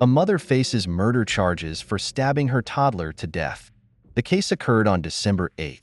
A mother faces murder charges for stabbing her toddler to death. The case occurred on December 8,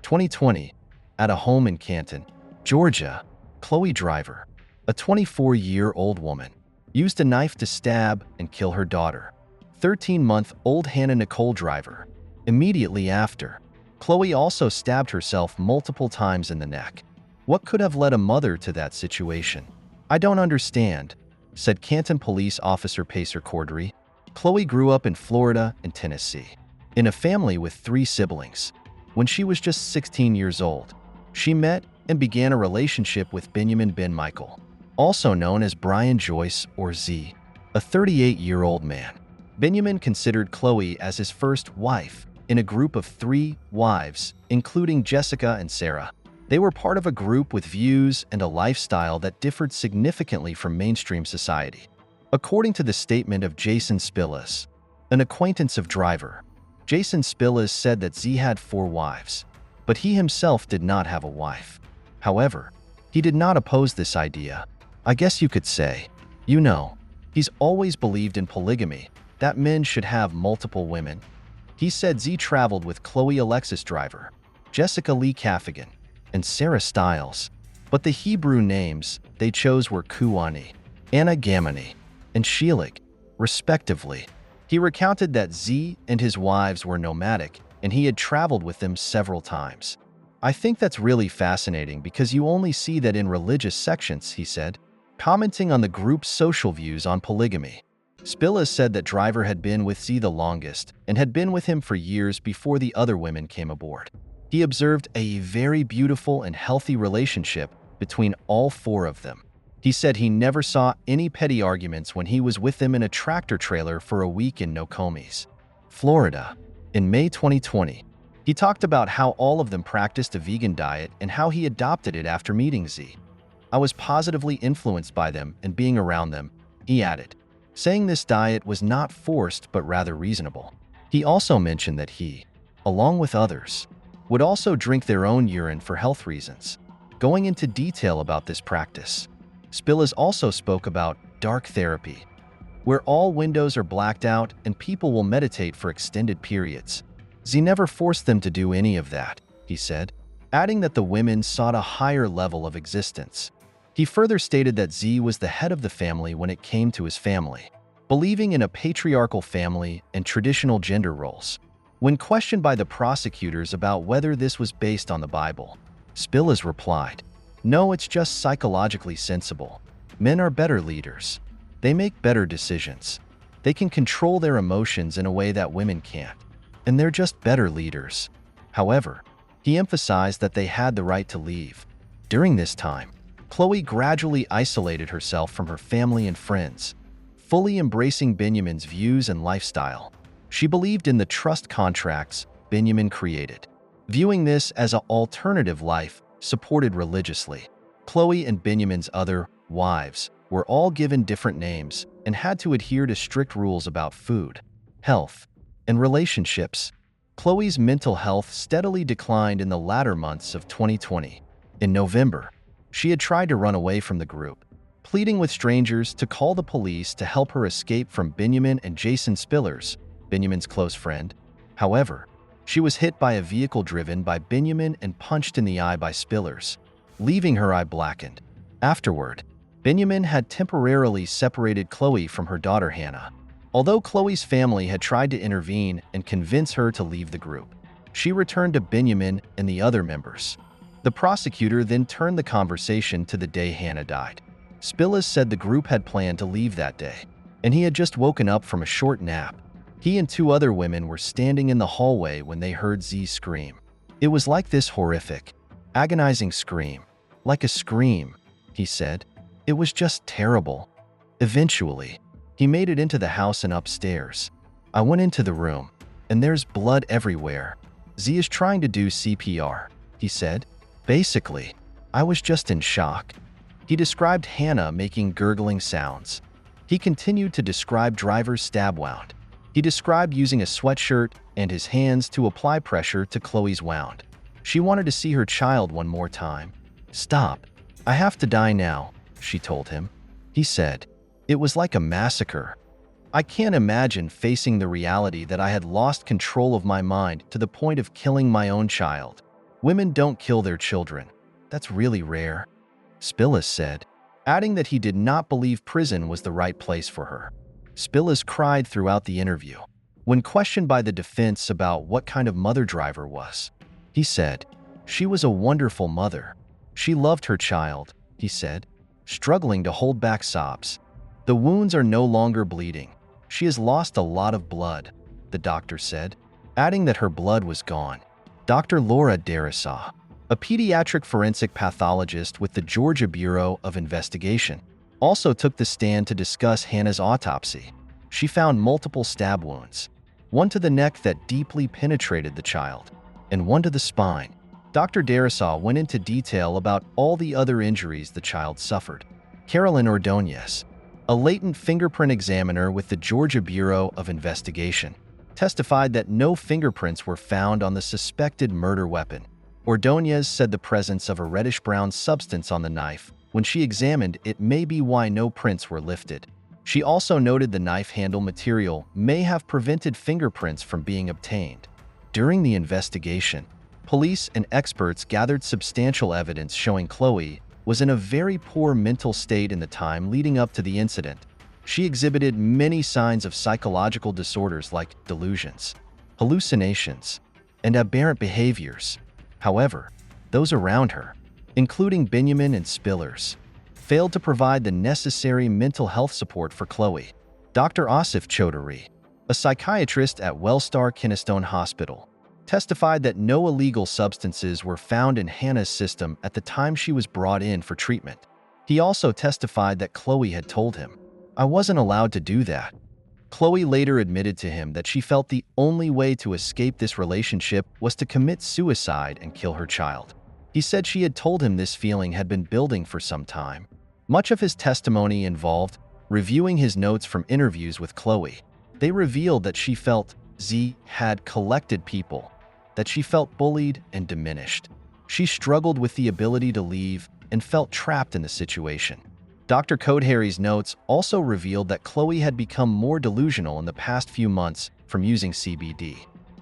2020, at a home in Canton, Georgia. Chloe Driver, a 24-year-old woman, used a knife to stab and kill her daughter, 13-month-old Hannah Nicole Driver. Immediately after, Chloe also stabbed herself multiple times in the neck. What could have led a mother to that situation? I don't understand, said Canton Police Officer Pacer Cordery. Chloe grew up in Florida and Tennessee, in a family with 3 siblings. When she was just 16 years old, she met and began a relationship with Benjamin Ben Michael, also known as Brian Joyce or Z, a 38-year-old man. Benjamin considered Chloe as his first wife in a group of 3 wives, including Jessica and Sarah. They were part of a group with views and a lifestyle that differed significantly from mainstream society. According to the statement of Jason Spillis, an acquaintance of Driver, Jason Spillis said that Z had 4 wives, but he himself did not have a wife. However, he did not oppose this idea. I guess you could say, he's always believed in polygamy, that men should have multiple women. He said Z traveled with Chloe Alexis Driver, Jessica Lee Caffigan, and Sarah Stiles, but the Hebrew names they chose were Kuani, Anna Gamani, and Sheelig, respectively. He recounted that Z and his wives were nomadic, and he had traveled with them several times. I think that's really fascinating because you only see that in religious sections, he said, commenting on the group's social views on polygamy. Spillis said that Driver had been with Z the longest and had been with him for years before the other women came aboard. He observed a very beautiful and healthy relationship between all 4 of them. He said he never saw any petty arguments when he was with them in a tractor trailer for a week in Nokomis, Florida. In May 2020, he talked about how all of them practiced a vegan diet and how he adopted it after meeting Z. I was positively influenced by them and being around them, he added, saying this diet was not forced but rather reasonable. He also mentioned that he, along with others, would also drink their own urine for health reasons, going into detail about this practice. Spillis also spoke about dark therapy, where all windows are blacked out and people will meditate for extended periods. Z never forced them to do any of that, he said, adding that the women sought a higher level of existence. He further stated that Z was the head of the family when it came to his family, believing in a patriarchal family and traditional gender roles. When questioned by the prosecutors about whether this was based on the Bible, Spillis replied, "No, it's just psychologically sensible. Men are better leaders. They make better decisions. They can control their emotions in a way that women can't, and they're just better leaders." However, he emphasized that they had the right to leave. During this time, Chloe gradually isolated herself from her family and friends, fully embracing Benjamin's views and lifestyle. She believed in the trust contracts Benjamin created, viewing this as an alternative life supported religiously. Chloe and Benjamin's other wives were all given different names and had to adhere to strict rules about food, health, and relationships. Chloe's mental health steadily declined in the latter months of 2020. In November, she had tried to run away from the group, pleading with strangers to call the police to help her escape from Benjamin and Jason Spillers, Benjamin's close friend. However, she was hit by a vehicle driven by Benjamin and punched in the eye by Spillers, leaving her eye blackened. Afterward, Benjamin had temporarily separated Chloe from her daughter Hannah. Although Chloe's family had tried to intervene and convince her to leave the group, she returned to Benjamin and the other members. The prosecutor then turned the conversation to the day Hannah died. Spillis said the group had planned to leave that day, and he had just woken up from a short nap. He and 2 other women were standing in the hallway when they heard Z scream. It was like this horrific, agonizing scream. Like a scream, he said. It was just terrible. Eventually, he made it into the house and upstairs. I went into the room, and there's blood everywhere. Z is trying to do CPR, he said. Basically, I was just in shock. He described Hannah making gurgling sounds. He continued to describe Driver's stab wound. He described using a sweatshirt and his hands to apply pressure to Chloe's wound. She wanted to see her child one more time. "Stop. I have to die now," she told him. He said, "It was like a massacre. I can't imagine facing the reality that I had lost control of my mind to the point of killing my own child. Women don't kill their children. That's really rare," Spillis said, adding that he did not believe prison was the right place for her. Spillis cried throughout the interview. When questioned by the defense about what kind of mother Driver was, he said, "She was a wonderful mother. She loved her child," he said, struggling to hold back sobs. "The wounds are no longer bleeding. She has lost a lot of blood," the doctor said, adding that her blood was gone. Dr. Laura Darisaw, a pediatric forensic pathologist with the Georgia Bureau of Investigation, also took the stand to discuss Hannah's autopsy. She found multiple stab wounds, one to the neck that deeply penetrated the child, and one to the spine. Dr. Darisaw went into detail about all the other injuries the child suffered. Carolyn Ordonez, a latent fingerprint examiner with the Georgia Bureau of Investigation, testified that no fingerprints were found on the suspected murder weapon. Ordonez said the presence of a reddish-brown substance on the knife when she examined it may be why no prints were lifted. She also noted the knife handle material may have prevented fingerprints from being obtained. During the investigation, police and experts gathered substantial evidence showing Chloe was in a very poor mental state in the time leading up to the incident. She exhibited many signs of psychological disorders like delusions, hallucinations, and aberrant behaviors. However, those around her, including Benjamin and Spillers, failed to provide the necessary mental health support for Chloe. Dr. Asif Chaudhary, a psychiatrist at Wellstar Kennestone Hospital, testified that no illegal substances were found in Hannah's system at the time she was brought in for treatment. He also testified that Chloe had told him, "I wasn't allowed to do that." Chloe later admitted to him that she felt the only way to escape this relationship was to commit suicide and kill her child. He said she had told him this feeling had been building for some time. Much of his testimony involved reviewing his notes from interviews with Chloe. They revealed that she felt Z had collected people, that she felt bullied and diminished. She struggled with the ability to leave and felt trapped in the situation. Dr. Chaudhary's notes also revealed that Chloe had become more delusional in the past few months from using CBD.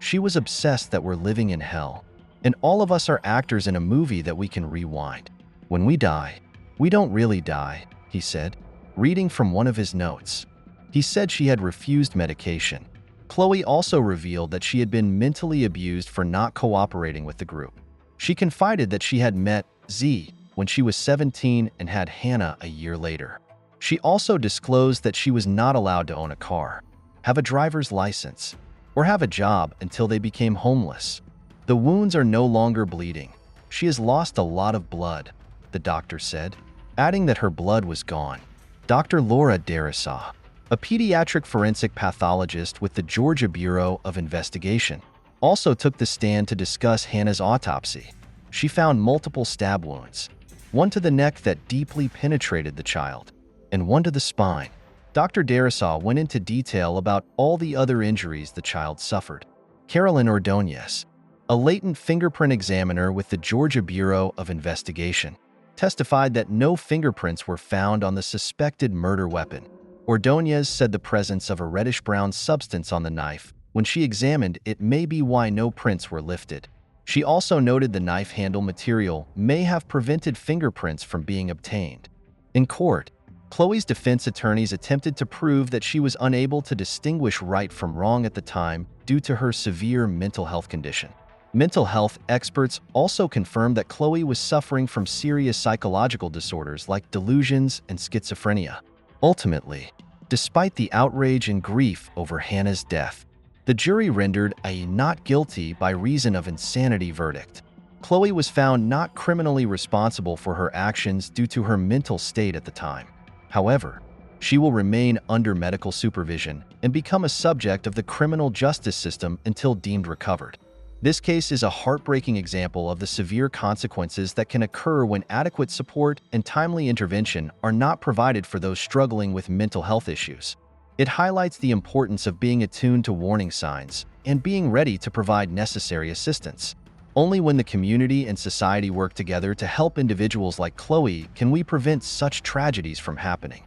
She was obsessed that we're living in hell, and all of us are actors in a movie that we can rewind. When we die, we don't really die, he said, reading from one of his notes. He said she had refused medication. Chloe also revealed that she had been mentally abused for not cooperating with the group. She confided that she had met Z when she was 17 and had Hannah a year later. She also disclosed that she was not allowed to own a car, have a driver's license, or have a job until they became homeless. "The wounds are no longer bleeding. She has lost a lot of blood," the doctor said, adding that her blood was gone. Dr. Laura Darisaw, a pediatric forensic pathologist with the Georgia Bureau of Investigation, also took the stand to discuss Hannah's autopsy. She found multiple stab wounds, one to the neck that deeply penetrated the child, and one to the spine. Dr. Darisaw went into detail about all the other injuries the child suffered. Carolyn Ordonez, a latent fingerprint examiner with the Georgia Bureau of Investigation, testified that no fingerprints were found on the suspected murder weapon. Ordonez said the presence of a reddish-brown substance on the knife when she examined it may be why no prints were lifted. She also noted the knife handle material may have prevented fingerprints from being obtained. In court, Chloe's defense attorneys attempted to prove that she was unable to distinguish right from wrong at the time due to her severe mental health condition. Mental health experts also confirmed that Chloe was suffering from serious psychological disorders like delusions and schizophrenia. Ultimately, despite the outrage and grief over Hannah's death, the jury rendered a not guilty by reason of insanity verdict. Chloe was found not criminally responsible for her actions due to her mental state at the time. However, she will remain under medical supervision and become a subject of the criminal justice system until deemed recovered. This case is a heartbreaking example of the severe consequences that can occur when adequate support and timely intervention are not provided for those struggling with mental health issues. It highlights the importance of being attuned to warning signs and being ready to provide necessary assistance. Only when the community and society work together to help individuals like Chloe can we prevent such tragedies from happening.